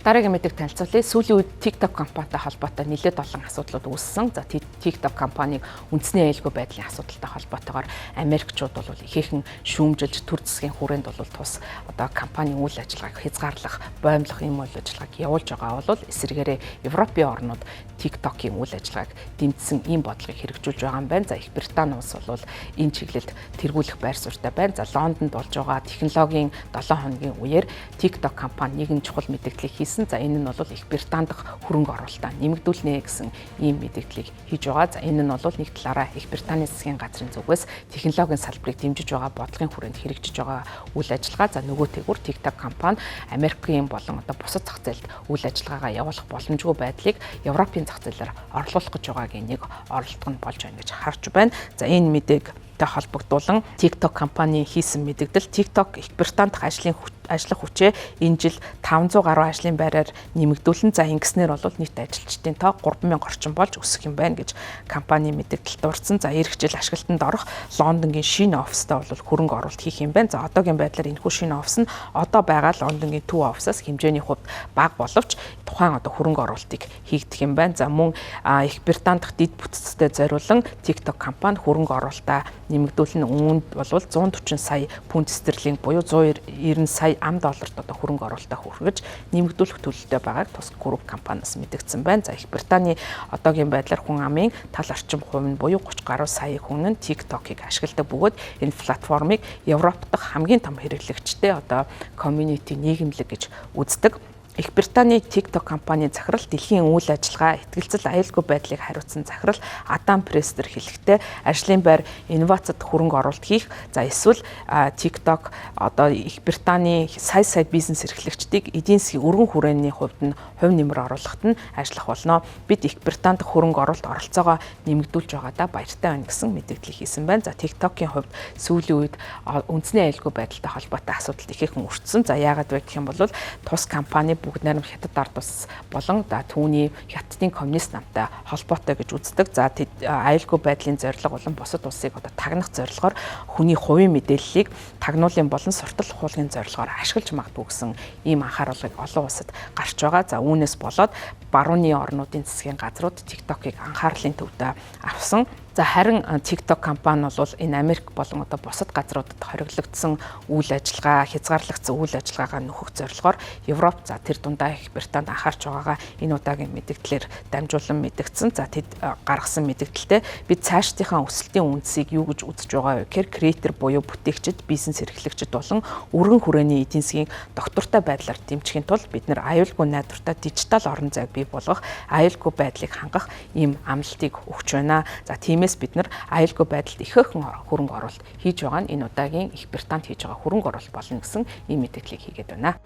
Дараагийн мэдээ танилцуулъя. Сүүлийн үед TikTok компанитай холбоотой нэлээд олон асуудлууд үүссэн. За TikTok компаниг үндэсний аюулгүй байдлын асуудалтай холбоотойгоор Америкчууд бол ихээхэн шүүмжилж төр засгийн хүрээнд бол тус одоо компанийн үйл ажиллагааг хязгаарлах, боомлох юм үйл ажиллагааг явуулж байгаа бол эсвэргээрээ Европын орнууд TikTok-ийн үйл ажиллагааг дэмжсэн ийм бодлогыг хэрэгжүүлж байгаа юм байна. За Их Британи улс бол энэ чиглэлд тэргүүлэх байр суурьтай байна. За Лондонд болж байгаа технологийн 7 хоногийн үеэр TikTok компани нэгэн чухал мэдээллийг хийсэн. За энэ нь бол Их Британд хөрөнгө оруулалтаа нэмэгдүүлнэ гэсэн ийм мэдээллийг хийж байгаа. За энэ нь бол нэг талаараа Их Британий засгийн газрын зүгээс технологийн салбарыг дэмжиж байгаа бодлогын хүрээнд хэрэгжиж байгаа үйл ажиллагаа. За нөгөөтэйгүр TikTok компани Америкийн болон одоо бусад зах зээлд үйл ажиллагаагаа явуулах боломжгүй байдлыг Европын зах зээлээр орлуулах гэж байгаагийн нэг оролдого нь болж байна гэж харж байна. За энэ мэдээг холбогдуулан TikTok компани хийсэн мэдээлэл TikTok Их Британд ажиллах хүчээ энэ жил 500 гаруй ажлын байраар нэмэгдүүлэн за ингэснээр бол нийт ажилчдын тоо 3000 орчим болж өсөх юм байна гэж компани мэдээлэлд дурдсан. За эх жил ашиглалтанд орох Лондонгийн шинэ оффистаа бол хөрөнгө оруулалт хийх юм байна. За одоогийн байдлаар энэхүү шинэ оффис нь одоо байгаа Лондонгийн төв оффисаас хэмжээний хувьд бага боловч тухайн одоо хөрөнгө оруулалтыг хийгдэх юм байна. За мөн Их Британд дахь дэд бүтцтэй зориулан TikTok компани хөрөнгө оруулалтаа нэмэгдүүлэн үүнд бол 140 сая фунт стерлинг буюу 190 сая $100 одоо хөрөнгө оруулалтаа хүргэж нэмэгдүүлэх төлөвтэй байгааг тус групп компаниас мэдгдсэн байна. За Их Британий одоогийн байдлаар хүн амын тал орчим хувь нь буюу 30 гаруй сая хүн нь TikTok-ыг ашигладаг бөгөөд энэ платформыг Европ дахь хамгийн том хэрэглэгчтэй одоо community нийгэмлэг гэж үздэг. Их Британий TikTok компанийн захирал дэлхийн үйл ажиллагаа ихтгэлцэл аюулгүй байдлыг хариуцсан захирал Адам Престер хэлэхдээ ажлын байр инновацид хөрөнгө оруулалт хийх за эсвэл TikTok одоо Их Британий сая бизнес эрхлэгчдийг эдийн засгийн өргөн хүрээний хувьд нь хувь нэмэр оруулахад нь ажиллах болно. Бид Их Британд хөрөнгө оруулалт оролцоогоо нэмэгдүүлж байгаадаа баяртай байна гэсэн мэдээлэл хийсэн байна. За TikTok-ийн хувьд сүүлийн үед үндэсний аюулгүй байдалтай холбоотой асуудал ихээхэн өртсөн. За яагаад вэ гэх юм бол тус компани бүгд найрамд хятад ард улс болон түүний хятадын коммунист намтай холбоотой гэж үздэг. За аюулгүй байдлын зорилго болон бусад улсыг одоо тагнах зорилгоор хүний хувийн мэдээллийг тагнуулын болон суртал хуулгын зорилгоор ашиглаж магадгүй гэсэн ийм анхааруулгыг олон улсад гарч байгаа. За үүнээс болоод барууны орнуудын засгийн газрууд TikTok-ыг анхаарлын төвдөө авсан. За харин TikTok компани бол энэ Америк болон одоо бусад газруудад хориглогдсон үйл ажиллагаа, хязгаарлагдсан үйл ажиллагаагаа нөхөх зорилгоор Европ за тэр дундаа Их Британд анхаарч байгаагаа энэ удаагийн мэдээлэлээр дамжуулан мэдгдсэн. За тэд гаргасан мэдээлэлтэй бид цаашдынхаа өсөлтийн үндсийг юу гэж үзэж байгаа вэ гэхээр креатор буюу бүтээгчид, бизнес эрхлэгчид болон өргөн хүрээний эдийн засгийн доктортой байдлаар дэмжихийн тулд бид нэр аюулгүй найдвартай дижитал орон зайг бий болгох, аюулгүй байдлыг хангах ийм амлалтыг өгч байна. За тиймээс бид нар аюулгүй байдалд ихээхэн хөрөнгө оруулалт хийж байгаа нь энэ удаагийн Их Британд хийж байгаа хөрөнгө оруулалт болно гэсэн ийм мэдээллийг хийгээд байна.